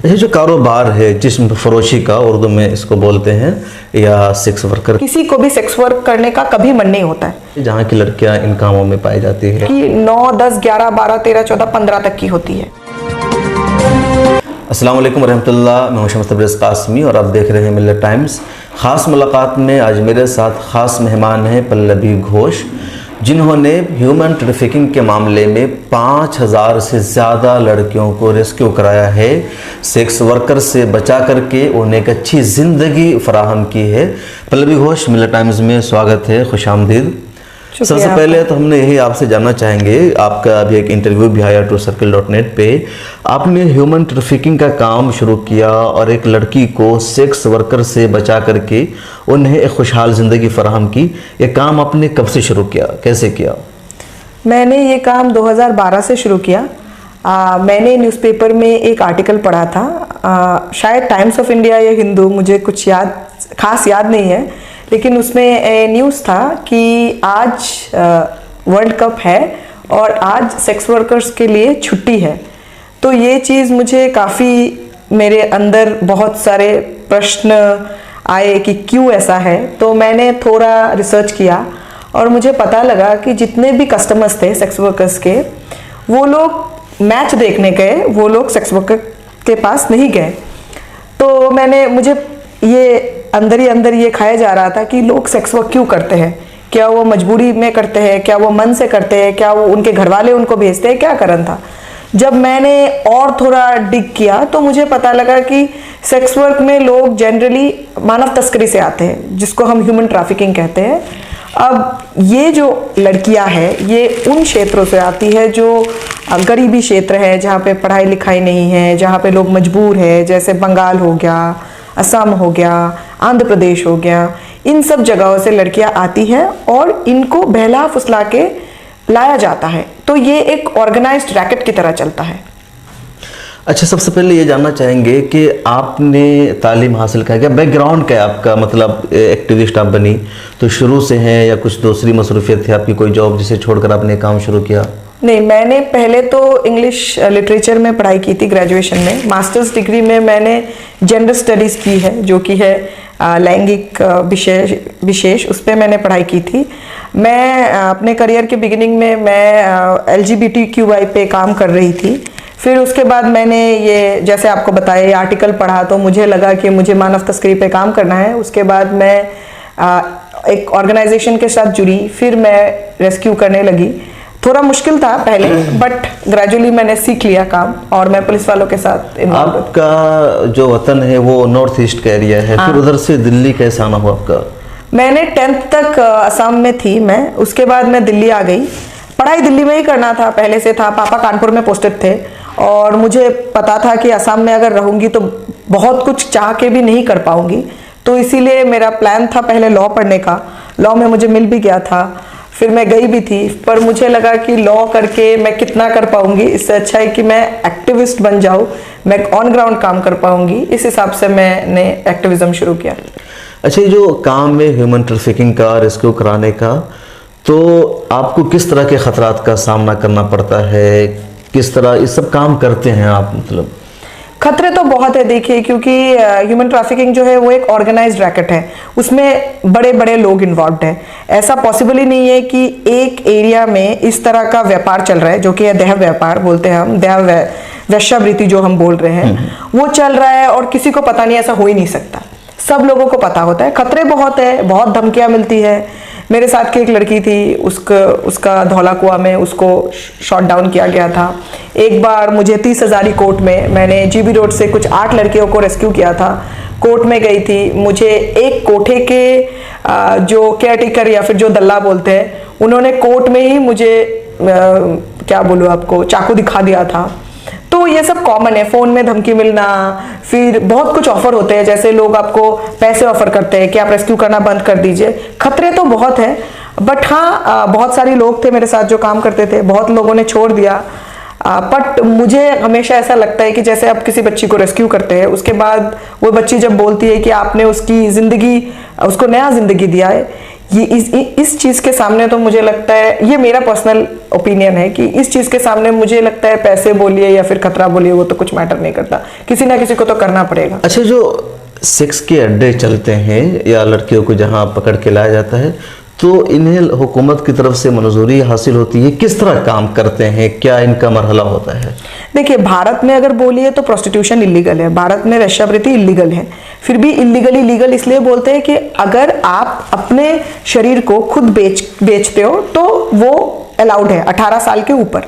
ये जो कारोबार है जिस्म फरोशी का, उर्दू में इसको बोलते हैं, या सेक्स वर्कर, किसी को भी सेक्स वर्क करने का कभी मन नहीं होता है। जहाँ की लड़कियां इन कामों में पाई जाती है कि 9, 10, 11, 12, 13, 14, 15 तक की होती है। अस्सलाम वालेकुम रहमतुल्लाह, मैं हूं शम्स तबरेज़ कासमी और आप देख रहे हैं मिल्लत टाइम्स। ख़ास मुलाकात में आज मेरे साथ ख़ास मेहमान हैं पल्लवी घोष, जिन्होंने ह्यूमन ट्रैफिकिंग के मामले में 5000 से ज़्यादा लड़कियों को रेस्क्यू कराया है, सेक्स वर्कर से बचा करके उन्हें एक अच्छी ज़िंदगी फराहम की है। पल्लवी घोष, मिल्लत टाइम्स में स्वागत है, खुशामदीद। सबसे पहले तो हमने यही आपसे जानना चाहेंगे, आपका अभी एक इंटरव्यू भी आया truecircle.net पे, आपने ह्यूमन ट्रैफिकिंग का काम शुरू किया और एक लड़की को सेक्स वर्कर से बचा करके उन्हें एक खुशहाल ज़िंदगी फराहम की। ये काम आपने कब से शुरू किया, कैसे किया? मैंने ये काम 2012 से शुरू किया। मैंने न्यूज़पेपर में एक आर्टिकल पढ़ा था, शायद टाइम्स ऑफ इंडिया या हिंदू, मुझे कुछ खास याद नहीं है, लेकिन उसमें न्यूज़ था कि आज वर्ल्ड कप है और आज सेक्स वर्कर्स के लिए छुट्टी है। तो ये चीज़ मुझे काफ़ी, मेरे अंदर बहुत सारे प्रश्न आए कि क्यों ऐसा है। तो मैंने थोड़ा रिसर्च किया और मुझे पता लगा कि जितने भी कस्टमर्स थे सेक्स वर्कर्स के, वो लोग मैच देखने गए, वो लोग सेक्स वर्कर के पास नहीं गए। तो मुझे ये अंदर ही अंदर ये खाया जा रहा था कि लोग सेक्स वर्क क्यों करते हैं, क्या वो मजबूरी में करते हैं, क्या वो मन से करते हैं, क्या वो उनके घर वाले उनको भेजते हैं, क्या कारण था। जब मैंने और थोड़ा डिग किया तो मुझे पता लगा कि सेक्स वर्क में लोग जनरली मानव तस्करी से आते हैं, जिसको हम ह्यूमन ट्रैफिकिंग कहते हैं। अब ये जो लड़कियां हैं ये उन क्षेत्रों से आती है जो गरीबी क्षेत्र है, जहाँ पे पढ़ाई लिखाई नहीं है, जहाँ पे लोग मजबूर है, जैसे बंगाल हो गया, असम हो गया, आंध्र प्रदेश हो गया। इन सब जगहों से लड़कियां आती हैं और इनको बहला फुसला के लाया जाता है। तो ये एक ऑर्गेनाइज्ड रैकेट की तरह चलता है। अच्छा, सबसे पहले ये जानना चाहेंगे कि आपने तालीम हासिल किया, क्या बैकग्राउंड क्या है आपका, मतलब एक्टिविस्ट आप बनी तो शुरू से हैं या कुछ दूसरी मसरूफियत थी आपकी, कोई जॉब जिसे छोड़कर आपने काम शुरू किया? नहीं, मैंने पहले तो इंग्लिश लिटरेचर में पढ़ाई की थी ग्रेजुएशन में। मास्टर्स डिग्री में मैंने जेंडर स्टडीज़ की है, जो कि है लैंगिक विशेष, उस पर मैंने पढ़ाई की थी। मैं अपने करियर के बिगिनिंग में मैं LGBTQI पे काम कर रही थी। फिर उसके बाद मैंने ये, जैसे आपको बताया, ये आर्टिकल पढ़ा तो मुझे लगा कि मुझे मानव तस्करी पे काम करना है। उसके बाद मैं एक ऑर्गेनाइजेशन के साथ जुड़ी, फिर मैं रेस्क्यू करने लगी। थोड़ा मुश्किल था पहले, बट ग्रेजुअली मैंने सीख लिया काम और मैं पुलिस वालों के साथ इन्वॉल्व। आपका जो वतन है वो नॉर्थ ईस्ट का एरिया है, फिर उधर से दिल्ली कैसे आना हुआ आपका? मैंने 10th तक असम में थी मैं, उसके बाद मैं दिल्ली आ गई। पढ़ाई दिल्ली में ही करना था, पहले से था। पापा कानपुर में पोस्टेड थे और मुझे पता था कि असम में अगर रहूंगी तो बहुत कुछ चाह के भी नहीं कर पाऊंगी। तो इसीलिए मेरा प्लान था पहले लॉ पढ़ने का। लॉ में मुझे मिल भी गया था, फिर मैं गई भी थी, पर मुझे लगा कि लॉ करके मैं कितना कर पाऊंगी, इससे अच्छा है कि मैं एक्टिविस्ट बन जाऊं, मैं ऑन ग्राउंड काम कर पाऊंगी। इस हिसाब से मैंने एक्टिविज्म शुरू किया। अच्छा, ये जो काम है ह्यूमन ट्रैफिकिंग का, रेस्क्यू कराने का, तो आपको किस तरह के खतरात का सामना करना पड़ता है, किस तरह ये सब काम करते हैं आप? मतलब खतरे तो बहुत है, देखिए, क्योंकि ह्यूमन ट्रैफिकिंग जो है वो एक ऑर्गेनाइज्ड रैकेट है, उसमें बड़े बड़े लोग इन्वॉल्व हैं। ऐसा पॉसिबल ही नहीं है कि एक एरिया में इस तरह का व्यापार चल रहा है, जो कि है देह व्यापार बोलते हैं हम, देह वैश्यावृत्ति जो हम बोल रहे हैं, वो चल रहा है और किसी को पता नहीं। ऐसा हो ही नहीं सकता, सब लोगों को पता होता है। खतरे बहुत है, बहुत धमकियां मिलती है। मेरे साथ की एक लड़की थी, उसका धौला कुआं में उसको शॉट डाउन किया गया था। एक बार मुझे 30,000 कोर्ट में, मैंने GB रोड से कुछ 8 लड़कियों को रेस्क्यू किया था। कोर्ट में गई थी, मुझे एक कोठे के जो केयरटेकर या फिर जो दल्ला बोलते हैं, उन्होंने कोर्ट में ही मुझे क्या बोलूँ आपको, चाकू दिखा दिया था। तो ये सब कॉमन है, फ़ोन में धमकी मिलना, फिर बहुत कुछ ऑफर होते हैं, जैसे लोग आपको पैसे ऑफर करते हैं कि आप रेस्क्यू करना बंद कर दीजिए। खतरे तो बहुत है, बट हाँ, बहुत सारे लोग थे मेरे साथ जो काम करते थे, बहुत लोगों ने छोड़ दिया। बट मुझे हमेशा ऐसा लगता है कि जैसे आप किसी बच्ची को रेस्क्यू करते हैं, उसके बाद वो बच्ची जब बोलती है कि आपने उसकी ज़िंदगी, उसको नया ज़िंदगी दिया है, ये इस चीज के सामने तो मुझे लगता है, ये मेरा पर्सनल ओपिनियन है कि इस चीज के सामने मुझे लगता है पैसे बोलिए या फिर खतरा बोलिए वो तो कुछ मैटर नहीं करता, किसी ना किसी को तो करना पड़ेगा। अच्छा, जो सेक्स के अड्डे चलते हैं या लड़कियों को जहां पकड़ के लाया जाता है, तो इन्हें हुकूमत की तरफ से मंजूरी हासिल होती है? किस तरह काम करते हैं, क्या इनका मरहला होता है? देखिए, भारत में अगर बोलिए तो प्रोस्टिट्यूशन इलीगल है, भारत में वेश्यावृत्ति इलीगल है। फिर भी इलीगल इसलिए बोलते हैं कि अगर आप अपने शरीर को खुद बेचते हो तो वो अलाउड है 18 साल के ऊपर।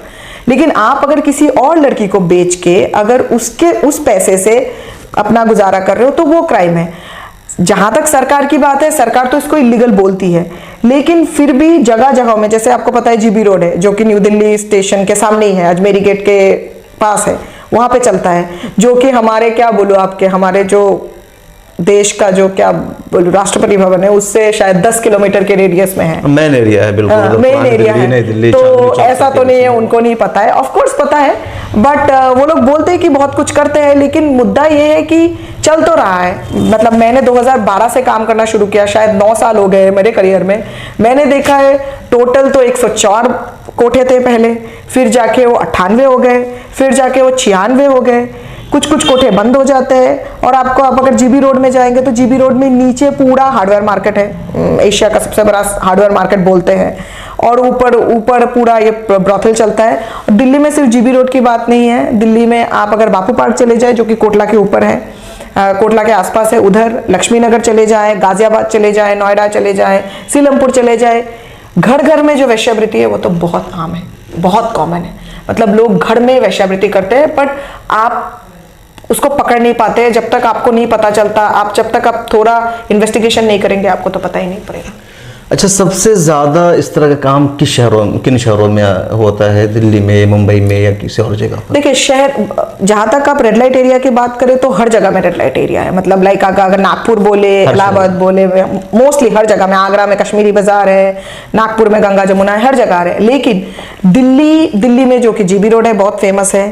लेकिन आप अगर किसी और लड़की को बेच के अगर उस पैसे से अपना गुजारा कर रहे हो तो वो क्राइम है। जहां तक सरकार की बात है, सरकार तो इसको इलीगल बोलती है, लेकिन फिर भी जगह जगह में, जैसे आपको पता है जीबी रोड है जो कि न्यू दिल्ली स्टेशन के सामने ही है, अजमेरी गेट के पास है, वहां पे चलता है, जो कि हमारे क्या बोलूं आपके हमारे जो देश का जो क्या बोलूं राष्ट्रपति भवन है उससे शायद 10 किलोमीटर के रेडियस में है। मेन एरिया है, बिल्कुल मेन एरिया है, तो ऐसा तो नहीं है उनको नहीं पता है, ऑफ कोर्स पता है, बट वो लोग बोलते हैं कि बहुत कुछ करते हैं, लेकिन मुद्दा ये है कि चल तो रहा है। मतलब मैंने 2012 से काम करना शुरू किया, शायद 9 साल हो गए मेरे करियर में। मैंने देखा है टोटल तो 104 कोठे थे पहले, फिर जाके वो 98 हो गए, फिर जाके वो 96 हो गए, कुछ कोठे बंद हो जाते हैं। और आप अगर जीबी रोड में जाएंगे तो जीबी रोड में नीचे पूरा हार्डवेयर मार्केट है, एशिया का सबसे बड़ा हार्डवेयर मार्केट बोलते हैं, और ऊपर पूरा ये ब्रॉथल चलता है। और दिल्ली में सिर्फ जीबी रोड की बात नहीं है, दिल्ली में आप अगर बापू पार्क चले जाए जो कि कोटला के ऊपर है, कोटला के आसपास है, उधर लक्ष्मी नगर चले जाए, गाजियाबाद चले जाए, नोएडा चले जाए, सीलमपुर चले जाए, घर घर में जो वेश्यावृत्ति है वो तो बहुत आम है, बहुत कॉमन है। मतलब लोग घर में वेश्यावृत्ति करते हैं, बट आप उसको पकड़ नहीं पाते जब तक आपको नहीं पता चलता। आप जब तक आप थोड़ा इन्वेस्टिगेशन नहीं करेंगे आपको तो पता ही नहीं पड़ेगा। अच्छा, सबसे ज्यादा इस तरह का काम किन शहरों में होता है? दिल्ली में, मुंबई में, या किसी और जगह पर? देखिए, शहर जहां तक आप रेड लाइट एरिया की बात करें तो हर जगह में रेड लाइट एरिया है। मतलब लाइक अगर नागपुर बोले, इलाहाबाद बोले, मोस्टली हर जगह में, आगरा में कश्मीरी बाजार है, नागपुर में गंगा जमुना है, हर जगह है। लेकिन दिल्ली में जो कि जीबी रोड है बहुत फेमस है,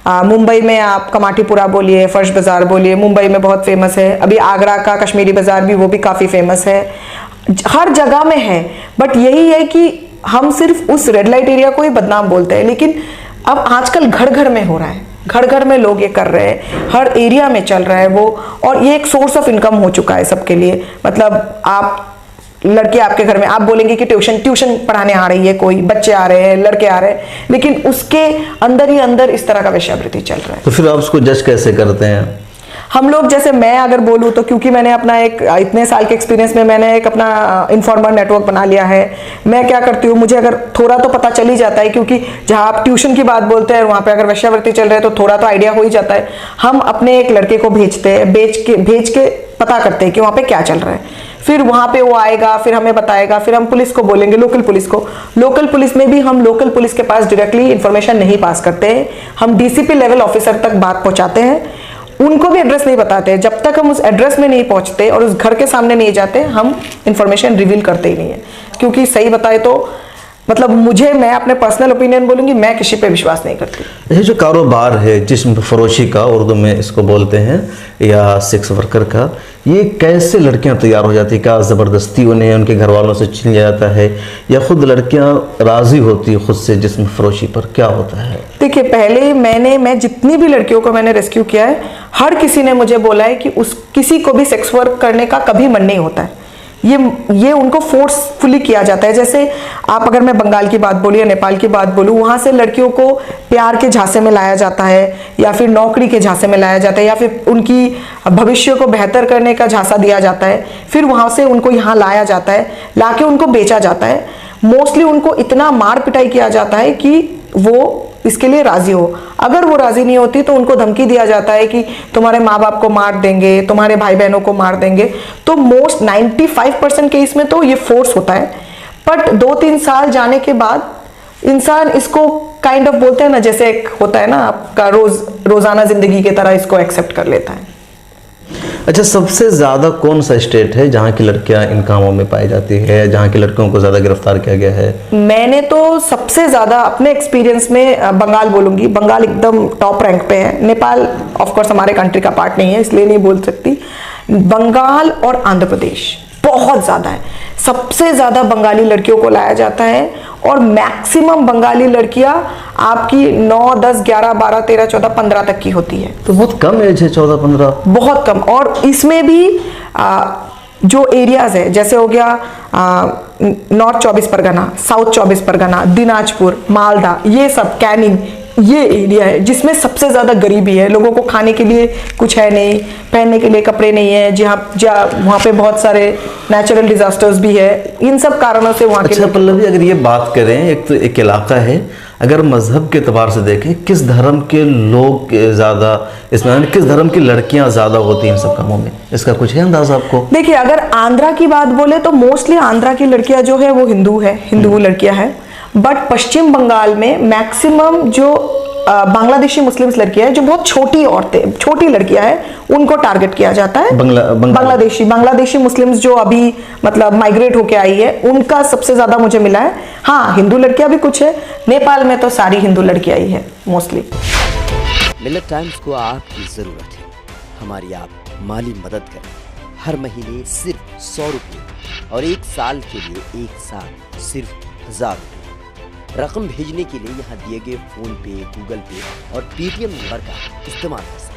मुंबई में आप कमाटीपुरा बोलिए, फर्श बाजार बोलिए, मुंबई में बहुत फेमस है। अभी आगरा का कश्मीरी बाजार भी वो भी काफी फेमस है, हर जगह में है। बट यही है कि हम सिर्फ उस रेड लाइट एरिया को ही बदनाम बोलते हैं, लेकिन अब आजकल घर घर में हो रहा है, घर घर में लोग ये कर रहे हैं, हर एरिया में चल रहा है वो, और ये एक सोर्स ऑफ इनकम हो चुका है सबके लिए। मतलब आप लड़के आपके घर में, आप बोलेंगे कि ट्यूशन पढ़ाने आ रही है, कोई बच्चे आ रहे हैं, लड़के आ रहे हैं, लेकिन उसके अंदर ही अंदर इस तरह का वेश्यावृत्ति चल रहा है। तो फिर आप उसको जज कैसे करते हैं? हम लोग, जैसे मैं अगर बोलूँ तो क्योंकि मैंने अपना एक इतने साल के एक्सपीरियंस में मैंने एक अपना इन्फॉर्मर नेटवर्क बना लिया है। मैं क्या करती हूँ, मुझे अगर थोड़ा तो पता चल ही जाता है, क्योंकि जहाँ आप ट्यूशन की बात बोलते हैं वहाँ पे अगर वेश्यावृत्ति चल रहे हैं तो थोड़ा तो आइडिया हो ही जाता है। हम अपने एक लड़के को भेजते हैं, भेज के पता करते हैं कि वहाँ पे क्या चल रहा है। फिर वहां पे वो आएगा, फिर हमें बताएगा, फिर हम पुलिस को बोलेंगे, लोकल पुलिस को। लोकल पुलिस में भी हम लोकल पुलिस के पास डायरेक्टली इंफॉर्मेशन नहीं पास करते हैं, हम डीसीपी लेवल ऑफिसर तक बात पहुंचाते हैं। उनको भी एड्रेस नहीं बताते, जब तक हम उस एड्रेस में नहीं पहुंचते और उस घर के सामने नहीं जाते हम इंफॉर्मेशन रिवील करते ही नहीं है। क्योंकि सही बताए तो मतलब मैं अपने पर्सनल ओपिनियन बोलूंगी, मैं किसी पे विश्वास नहीं करती। ये जो कारोबार है जिस्म फरोशी का, उर्दू में इसको बोलते हैं, या सेक्स वर्कर का, ये कैसे लड़कियां तैयार हो जाती है? क्या ज़बरदस्ती उन्हें उनके घर वालों से छीन लिया जाता है, या खुद लड़कियां राजी होती है खुद से जिस्म फरोशी पर? क्या होता है? देखिए, पहले मैं जितनी भी लड़कियों को मैंने रेस्क्यू किया है, हर किसी ने मुझे बोला है कि किसी को भी सेक्स वर्क करने का कभी मन नहीं होता है, ये उनको फोर्सफुली किया जाता है। जैसे आप अगर मैं बंगाल की बात बोलूँ या नेपाल की बात बोलूँ, वहाँ से लड़कियों को प्यार के झांसे में लाया जाता है, या फिर नौकरी के झांसे में लाया जाता है, या फिर उनकी भविष्य को बेहतर करने का झांसा दिया जाता है। फिर वहाँ से उनको यहाँ लाया जाता है, लाके उनको बेचा जाता है। मोस्टली उनको इतना मार पिटाई किया जाता है कि वो इसके लिए राजी हो। अगर वो राजी नहीं होती तो उनको धमकी दिया जाता है कि तुम्हारे माँ बाप को मार देंगे, तुम्हारे भाई बहनों को मार देंगे। तो मोस्ट 95% केस में तो ये फोर्स होता है। बट 2-3 साल जाने के बाद इंसान इसको काइंड ऑफ बोलते हैं ना, जैसे एक होता है ना आपका रोजाना जिंदगी की तरह इसको एक्सेप्ट कर लेता है। अच्छा, सबसे ज़्यादा कौन सा स्टेट है जहाँ की लड़कियाँ इन कामों में पाई जाती है, जहाँ की लड़कियों को ज़्यादा गिरफ्तार किया गया है? मैंने तो सबसे ज़्यादा अपने एक्सपीरियंस में बंगाल बोलूँगी। बंगाल एकदम टॉप रैंक पे है। नेपाल ऑफ कोर्स हमारे कंट्री का पार्ट नहीं है, इसलिए नहीं बोल सकती। बंगाल और आंध्र प्रदेश बहुत ज़्यादा है। सबसे ज़्यादा बंगाली लड़कियों को लाया जाता है और मैक्सिमम बंगाली लड़कियां आपकी 9, 10, 11, 12, 13, 14, 15 तक की होती है। तो बहुत कम एज है 14-15, बहुत कम। और इसमें भी जो एरियाज है, जैसे हो गया नॉर्थ 24 परगना, साउथ 24 परगना, दिनाजपुर, मालदा, ये सब, कैनिंग, ये एरिया है जिसमें सबसे ज़्यादा गरीबी है। लोगों को खाने के लिए कुछ है नहीं, पहनने के लिए कपड़े नहीं है, जहाँ वहाँ पे बहुत सारे नेचुरल डिजास्टर्स भी है। इन सब कारणों से वहाँ के अच्छा पल्लवी, अगर ये बात करें, एक तो एक इलाका है, अगर मजहब के एतबार से देखें, किस धर्म के लोग ज़्यादा इसमें, किस धर्म की लड़कियां ज़्यादा होती हैं इन सब कामों में, इसका कुछ है अंदाजा आपको? देखिए, अगर आंध्रा की बात बोले तो मोस्टली आंध्रा की लड़कियां जो है वो हिंदू लड़कियां हैं। बट पश्चिम बंगाल में मैक्सिमम जो बांग्लादेशी मुस्लिम्स लड़कियां हैं, जो बहुत छोटी लड़कियां हैं, उनको टारगेट किया जाता है। बांग्लादेशी मुस्लिम्स जो अभी मतलब माइग्रेट होके आई है, उनका सबसे ज्यादा मुझे मिला है। हाँ, हिंदू लड़कियां भी कुछ है, नेपाल में तो सारी हिंदू लड़कियां ही है मोस्टली। मिलत टाइम्स को आपकी जरूरत है, हमारी आप माली मदद करें। हर महीने सिर्फ 100 रुपये और 1 साल के लिए एक साथ सिर्फ 1000 रुपये। रकम भेजने के लिए यहाँ दिए गए फोन पे, गूगल पे और पेटीएम नंबर का इस्तेमाल कर सकते हैं।